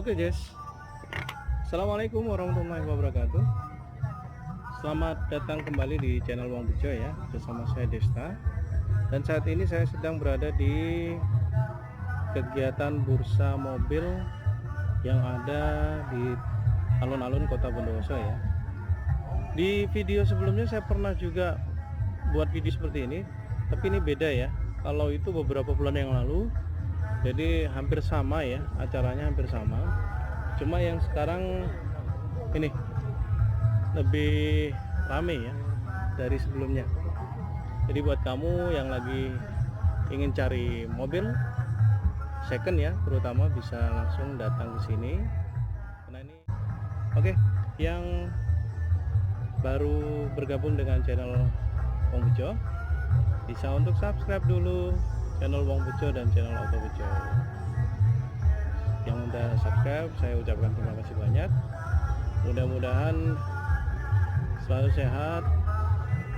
Oke guys, Assalamualaikum warahmatullahi wabarakatuh. Selamat datang kembali di channel Wong Bejo ya, bersama saya Desta. Dan saat ini saya sedang berada di kegiatan bursa mobil yang ada di alun-alun Kota Bondowoso ya. Di video sebelumnya saya pernah juga buat video seperti ini, tapi ini beda ya. Kalau itu beberapa bulan yang lalu, jadi hampir sama ya, acaranya hampir sama, cuma yang sekarang ini lebih rame ya dari sebelumnya. Jadi buat kamu yang lagi ingin cari mobil second ya, terutama bisa langsung datang ke sini. Nah ini oke, yang baru bergabung dengan channel Wong Bejo bisa untuk subscribe dulu channel Wong Bejo dan channel Auto Bejo. Yang udah subscribe saya ucapkan terima kasih banyak. Mudah-mudahan selalu sehat,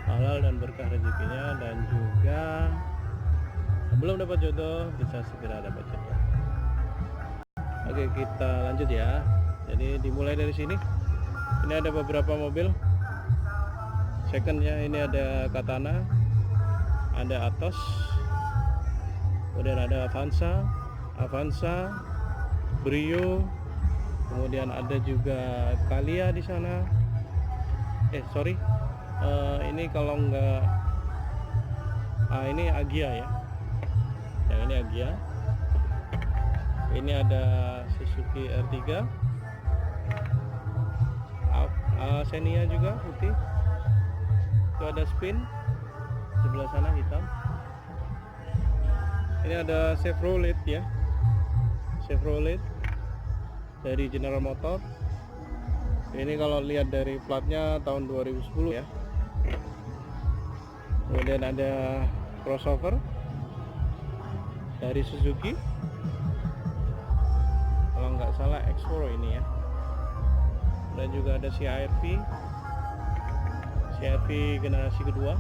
halal dan berkah rezekinya, dan juga belum dapat jodoh bisa segera dapat jodoh. Oke, kita lanjut ya. Jadi dimulai dari sini. Ini ada beberapa mobil secondnya. Ini ada Katana, ada Atos, kemudian ada Avanza, Brio, kemudian ada juga Kalia di sana. Ini kalau enggak, ini Agya ya. Yang ini Agya. Ini ada Suzuki R3, Xenia juga putih. Itu ada Spin sebelah sana hitam. Ini ada Chevrolet ya, Chevrolet dari General Motor. Ini kalau lihat dari platnya tahun 2010 ya. Kemudian ada crossover dari Suzuki, kalau nggak salah X4 ini ya. Dan juga ada CR-V generasi kedua.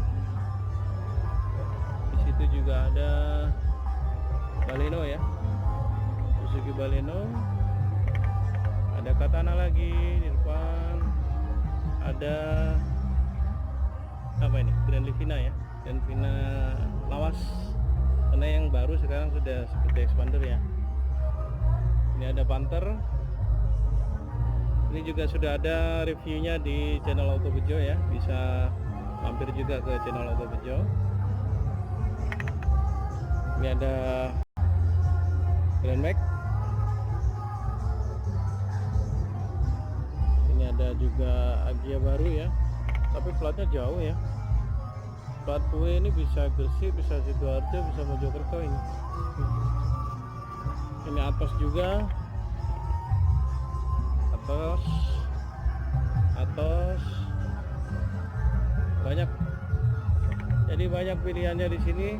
Di situ juga ada Baleno ya, Suzuki Baleno. Ada Katana lagi di depan. Ada apa ini? Grand Livina ya, Grand Livina lawas. Karena yang baru sekarang sudah seperti expander ya. Ini ada Panther. Ini juga sudah ada reviewnya di channel Auto Bejo ya. Bisa mampir juga ke channel Auto Bejo. Ini ada Grand Max. Ini ada juga Agya baru ya, tapi platnya jauh ya. Plat W ini bisa Gresik, bisa Sidoarjo, bisa Mojokerto ini. Ini Atos juga, Atos banyak. Jadi banyak pilihannya di sini.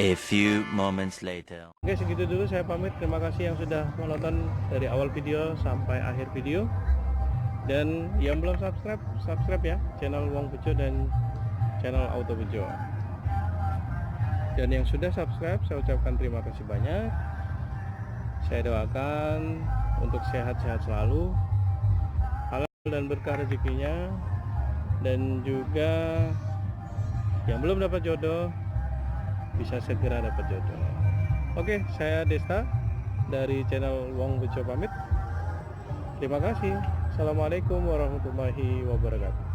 A few moments later. Oke, segitu dulu saya pamit. Terima kasih yang sudah menonton dari awal video sampai akhir video. Dan yang belum subscribe, subscribe ya channel Wong Bejo dan channel Auto Bejo. Dan yang sudah subscribe, saya ucapkan terima kasih banyak. Saya doakan untuk sehat-sehat selalu, halal dan berkah rezekinya, dan juga yang belum dapat jodoh bisa segera dapat jodoh. Oke, saya Desta dari channel Wong Bejo pamit. Terima kasih. Assalamualaikum warahmatullahi wabarakatuh.